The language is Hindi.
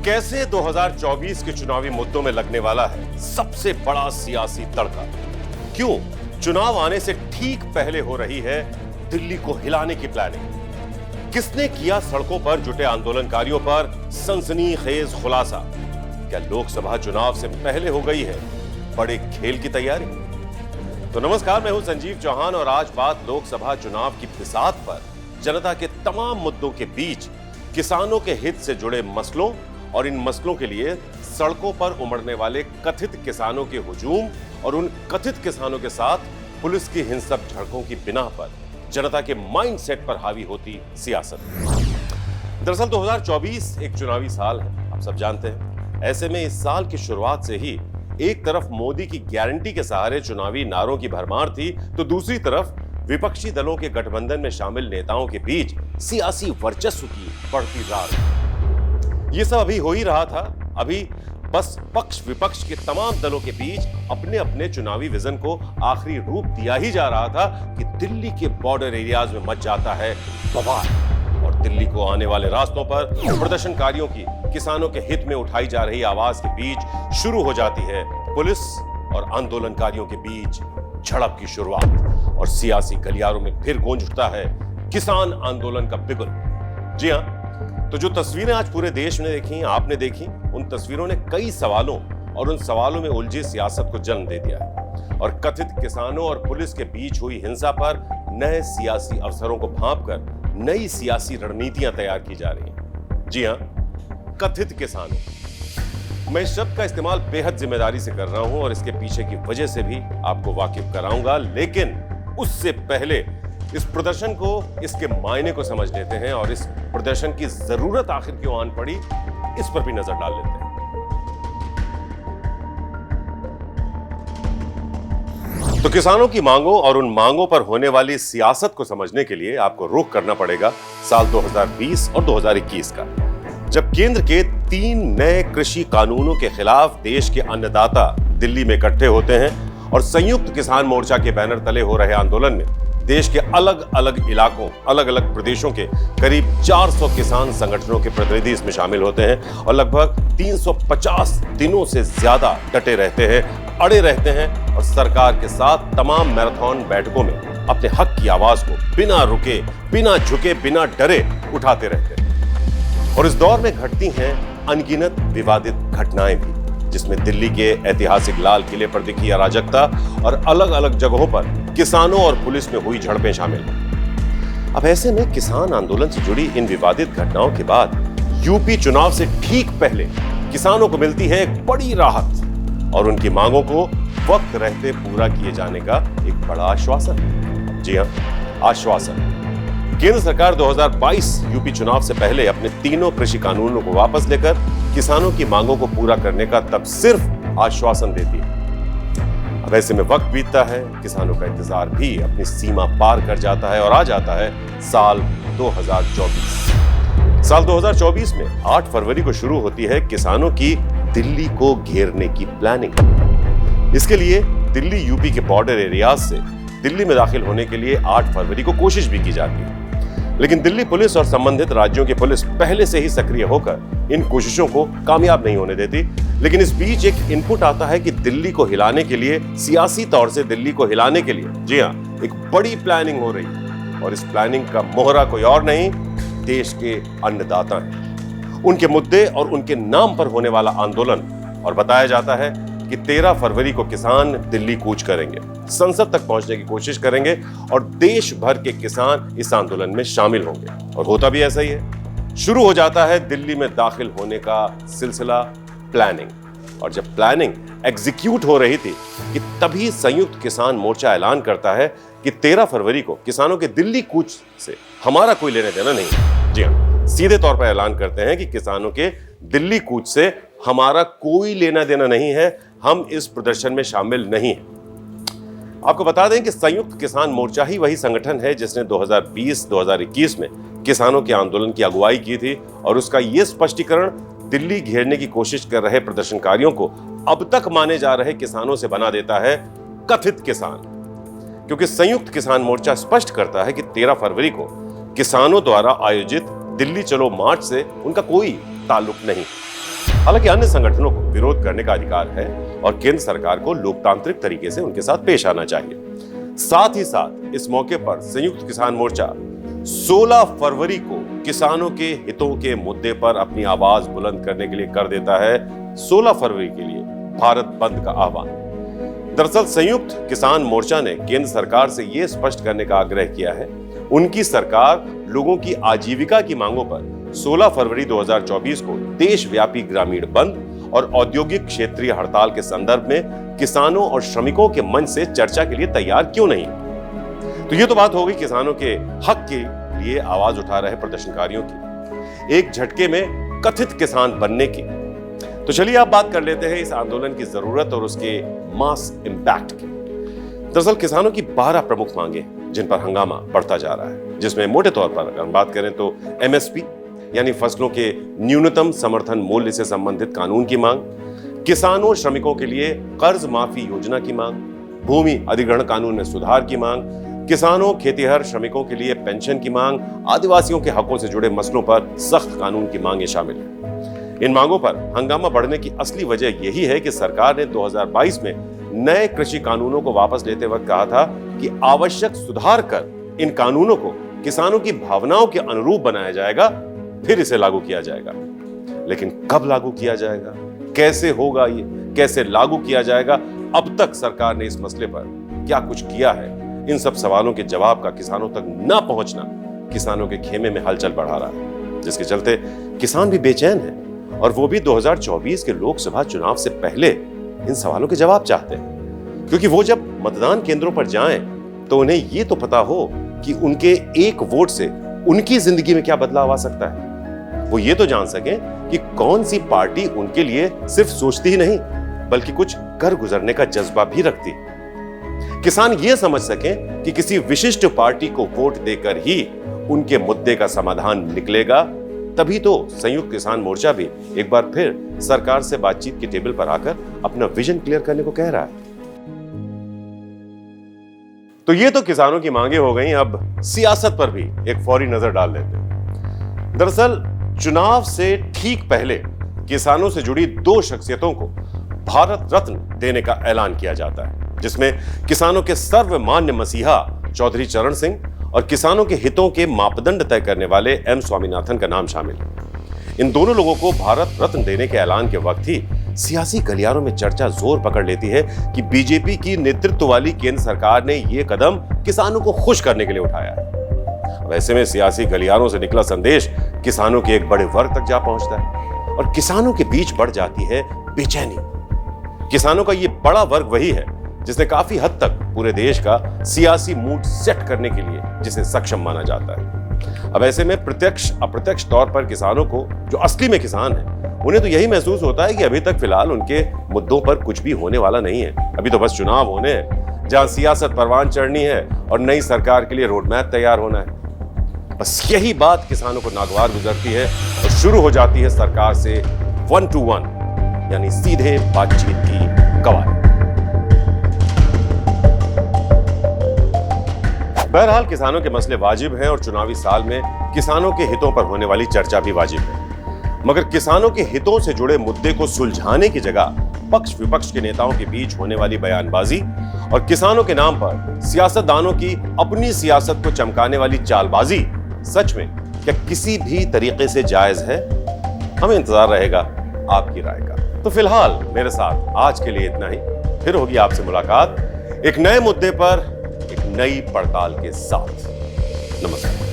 कैसे 2024 के चुनावी मुद्दों में लगने वाला है सबसे बड़ा सियासी तड़का। क्यों चुनाव आने से ठीक पहले हो रही है दिल्ली को हिलाने की प्लानिंग। किसने किया सड़कों पर जुटे आंदोलनकारियों पर सनसनीखेज खुलासा। क्या लोकसभा चुनाव से पहले हो गई है बड़े खेल की तैयारी। तो नमस्कार, मैं हूं संजीव चौहान और आज बात लोकसभा चुनाव की बिसात पर जनता के तमाम मुद्दों के बीच किसानों के हित से जुड़े मसलों और इन मसलों के लिए सड़कों पर उमड़ने वाले कथित किसानों के हुजूम और उन कथित किसानों के साथ पुलिस की हिंसक झड़पों की बिना पर जनता के माइंडसेट पर हावी होती सियासत। दरअसल 2024 एक चुनावी साल है, आप सब जानते हैं। ऐसे में इस साल की शुरुआत से ही एक तरफ मोदी की गारंटी के सहारे चुनावी नारों की भरमार थी, तो दूसरी तरफ विपक्षी दलों के गठबंधन में शामिल नेताओं के बीच सियासी वर्चस्व की बढ़ती रार। ये सब अभी हो ही रहा था। अभी बस पक्ष विपक्ष के तमाम दलों के बीच अपने अपने चुनावी विजन को आखिरी रूप दिया ही जा रहा था कि दिल्ली के बॉर्डर एरियाज में मच जाता है बवाल और दिल्ली को आने वाले रास्तों पर प्रदर्शनकारियों की किसानों के हित में उठाई जा रही आवाज के बीच शुरू हो जाती है पुलिस और आंदोलनकारियों के बीच झड़प की शुरुआत और सियासी गलियारों में फिर गूंज उठता है किसान आंदोलन का बिगुल। जी हां, तो जो तस्वीरें आज पूरे देश ने देखी, आपने देखी, उन तस्वीरों ने कई सवालों और उन सवालों में उलझी सियासत को जन्म दे दिया है और कथित किसानों और पुलिस के बीच हुई हिंसा पर नए सियासी अवसरों को भांपकर नई सियासी रणनीतियां तैयार की जा रही हैं। जी हां, कथित किसानों। मैं इस शब्द का इस्तेमाल बेहद जिम्मेदारी से कर रहा हूं और इसके पीछे की वजह से भी आपको वाकिफ कराऊंगा, लेकिन उससे पहले इस प्रदर्शन को, इसके मायने को समझ लेते हैं और इस प्रदर्शन की जरूरत आखिर क्यों आन पड़ी, इस पर भी नजर डाल लेते हैं। तो किसानों की मांगों और उन मांगों पर होने वाली सियासत को समझने के लिए आपको रुख करना पड़ेगा साल 2020 और 2021 का, जब केंद्र के 3 नए कृषि कानूनों के खिलाफ देश के अन्नदाता दिल्ली में इकट्ठे होते हैं और संयुक्त किसान मोर्चा के बैनर तले हो रहे आंदोलन में देश के अलग अलग इलाकों, अलग अलग प्रदेशों के करीब 400 किसान संगठनों के प्रतिनिधि इसमें शामिल होते हैं और लगभग 350 दिनों से ज्यादा डटे रहते हैं, अड़े रहते हैं और सरकार के साथ तमाम मैराथन बैठकों में अपने हक की आवाज को बिना रुके, बिना झुके, बिना डरे उठाते रहते हैं। और इस दौर में घटती हैं अनगिनत विवादित घटनाएं भी, जिसमें दिल्ली के ऐतिहासिक लाल किले पर दिखी अराजकता और अलग अलग जगहों पर किसानों और पुलिस में हुई झड़पें शामिल हैं। अब ऐसे में किसान आंदोलन से जुड़ी इन विवादित घटनाओं के बाद यूपी चुनाव से ठीक पहले किसानों को मिलती है एक बड़ी राहत और उनकी मांगों को वक्त रहते पूरा किए जाने का एक बड़ा आश्वासन। जी हां, आश्वासन। केंद्र सरकार 2022 यूपी चुनाव से पहले अपने तीनों कृषि कानूनों को वापस लेकर किसानों की मांगों को पूरा करने का तब सिर्फ आश्वासन देती है। अब ऐसे में वक्त बीतता है, किसानों का इंतजार भी अपनी सीमा पार कर जाता है और आ जाता है साल 2024। साल 2024 में 8 फरवरी को शुरू होती है किसानों की दिल्ली को घेरने की प्लानिंग। इसके लिए दिल्ली यूपी के बॉर्डर एरियाज से दिल्ली में दाखिल होने के लिए 8 फरवरी को कोशिश भी की जाती है, लेकिन दिल्ली पुलिस और संबंधित राज्यों की पुलिस पहले से ही सक्रिय होकर इन कोशिशों को कामयाब नहीं होने देती। लेकिन इस बीच एक इनपुट आता है कि दिल्ली को हिलाने के लिए, सियासी तौर से दिल्ली को हिलाने के लिए, जी हां, एक बड़ी प्लानिंग हो रही है और इस प्लानिंग का मोहरा कोई और नहीं, देश के अन्नदाता हैं, उनके मुद्दे और उनके नाम पर होने वाला आंदोलन। और बताया जाता है कि 13 फरवरी को किसान दिल्ली कूच करेंगे, संसद तक पहुंचने की कोशिश करेंगे और देश भर के किसान इस आंदोलन में शामिल होंगे। और होता भी ऐसा ही है। शुरू हो जाता है दिल्ली में दाखिल होने का सिलसिला, प्लानिंग। और जब प्लानिंग एग्जीक्यूट हो रही थी कि तभी संयुक्त किसान मोर्चा ऐलान करता है कि 13 फरवरी को किसानों के दिल्ली कूच से हमारा कोई लेना देना नहीं। जी हां, सीधे तौर पर ऐलान करते हैं कि किसानों के दिल्ली कूच से हमारा कोई लेना देना नहीं है, हम इस प्रदर्शन में शामिल नहीं हैं। आपको बता दें कि संयुक्त किसान मोर्चा ही वही संगठन है जिसने 2020-2021 में किसानों के आंदोलन की अगुवाई की थी और उसका यह स्पष्टीकरण दिल्ली घेरने की कोशिश कर रहे प्रदर्शनकारियों को अब तक माने जा रहे किसानों से बना देता है कथित किसान। क्योंकि संयुक्त किसान मोर्चा स्पष्ट करता है कि 13 फरवरी को किसानों द्वारा आयोजित दिल्ली चलो मार्च से उनका कोई ताल्लुक नहीं। हालांकि अन्य संगठनों को विरोध करने का अधिकार है और केंद्र सरकार को लोकतांत्रिक तरीके से उनके साथ पेश आना चाहिए। साथ ही साथ इस मौके पर संयुक्त किसान मोर्चा 16 फरवरी को किसानों के हितों के मुद्दे पर अपनी आवाज बुलंद करने के लिए कर देता है 16 फरवरी के लिए भारत बंद का आह्वान। दरअसल संयुक्त किसान मोर्चा ने केंद्र सरकार से यह स्पष्ट करने का आग्रह किया है उनकी सरकार लोगों की आजीविका की मांगों पर 16 फरवरी 2024 को देशव्यापी ग्रामीण बंद और औद्योगिक क्षेत्रीय हड़ताल के संदर्भ में किसानों और श्रमिकों के मंच से चर्चा के लिए तैयार क्यों नहीं। तो ये तो बात हो गई किसानों के हक के लिए आवाज उठा रहे प्रदर्शनकारियों की, एक झटके में कथित किसान बनने की। तो चलिए आप बात कर लेते हैं इस आंदोलन की जरूरत और उसके मास इंपैक्ट की। दरअसल किसानों की 12 प्रमुख मांगे जिन पर हंगामा बढ़ता जा रहा है, जिसमें मोटे तौर पर अगर हम बात करें तो एमएसपी यानी फसलों के न्यूनतम समर्थन मूल्य से संबंधित कानून की मांग, किसानों श्रमिकों के लिए कर्ज माफी योजना की मांग, भूमि अधिग्रहण कानून में सुधार की मांग, किसानों खेतीहर श्रमिकों के लिए पेंशन की मांग, आदिवासियों के हकों से जुड़े मसलों पर सख्त कानून की मांगें शामिल हैं। इन मांगों पर हंगामा बढ़ने की असली वजह यही है कि सरकार ने 2022 में नए कृषि कानूनों को वापस लेते वक्त कहा था कि आवश्यक सुधार कर इन कानूनों को किसानों की भावनाओं के अनुरूप बनाया जाएगा, फिर इसे लागू किया जाएगा। लेकिन कब लागू किया जाएगा, कैसे होगा, ये कैसे लागू किया जाएगा, अब तक सरकार ने इस मसले पर क्या कुछ किया है, इन सब सवालों के जवाब का किसानों तक न पहुंचना किसानों के खेमे में हलचल बढ़ा रहा है, जिसके चलते किसान भी बेचैन है और वो भी 2024 के लोकसभा चुनाव से पहले इन सवालों के जवाब चाहते हैं। क्योंकि वो जब मतदान केंद्रों पर जाएं तो उन्हें ये तो पता हो कि उनके एक वोट से उनकी जिंदगी में क्या बदलाव आ सकता है। वो ये तो जान सकें कि कौन सी पार्टी उनके लिए सिर्फ सोचती ही नहीं बल्कि कुछ कर गुजरने का जज्बा भी रखती। किसान ये समझ सकें कि किसी विशिष्ट पार्टी को वोट देकर ही उनके मुद्दे का समाधान निकलेगा। तभी तो संयुक्त किसान मोर्चा भी एक बार फिर सरकार से बातचीत की टेबल पर आकर अपना विजन क्लियर करने को कह रहा है। तो ये तो किसानों की मांगे हो गई, अब सियासत पर भी एक फौरी नजर डाल लेते हैं। दरअसल चुनाव से ठीक पहले किसानों से जुड़ी 2 शख्सियतों को भारत रत्न देने का ऐलान किया जाता है, जिसमें किसानों के सर्वमान्य मसीहा चौधरी चरण सिंह और किसानों के हितों के मापदंड तय करने वाले एम स्वामीनाथन का नाम शामिल है। इन दोनों लोगों को भारत रत्न देने के ऐलान के वक्त ही सियासी गलियारों में चर्चा जोर पकड़ लेती है कि बीजेपी की नेतृत्व वाली केंद्र सरकार ने यह कदम किसानों को खुश करने के लिए उठाया है। वैसे में सियासी गलियारों से निकला संदेश किसानों के एक बड़े वर्ग तक जा पहुंचता है और किसानों के बीच बढ़ जाती है बेचैनी। किसानों का यह बड़ा वर्ग वही है जिसने काफी हद तक पूरे देश का सियासी मूड सेट करने के लिए जिसे सक्षम माना जाता है। अब ऐसे में प्रत्यक्ष अप्रत्यक्ष तौर पर किसानों को, जो असली में किसान हैं, उन्हें तो यही महसूस होता है कि अभी तक फिलहाल उनके मुद्दों पर कुछ भी होने वाला नहीं है। अभी तो बस चुनाव होने हैं जहां सियासत परवान चढ़नी है और नई सरकार के लिए रोड मैप तैयार होना है। बस यही बात किसानों को नागवार गुजरती है और शुरू हो जाती है सरकार से 1 to 1 यानी सीधे बातचीत की कवायद। बहरहाल किसानों के मसले वाजिब हैं और चुनावी साल में किसानों के हितों पर होने वाली चर्चा भी वाजिब है। मगर किसानों के हितों से जुड़े मुद्दे को सुलझाने की जगह पक्ष विपक्ष के नेताओं के बीच होने वाली बयानबाजी और किसानों के नाम पर सियासतदानों की अपनी सियासत को चमकाने वाली चालबाजी सच में क्या किसी भी तरीके से जायज है? हमें इंतजार रहेगा आपकी राय का। तो फिलहाल मेरे साथ आज के लिए इतना ही। फिर होगी आपसे मुलाकात एक नए मुद्दे पर, एक नई पड़ताल के साथ। नमस्कार।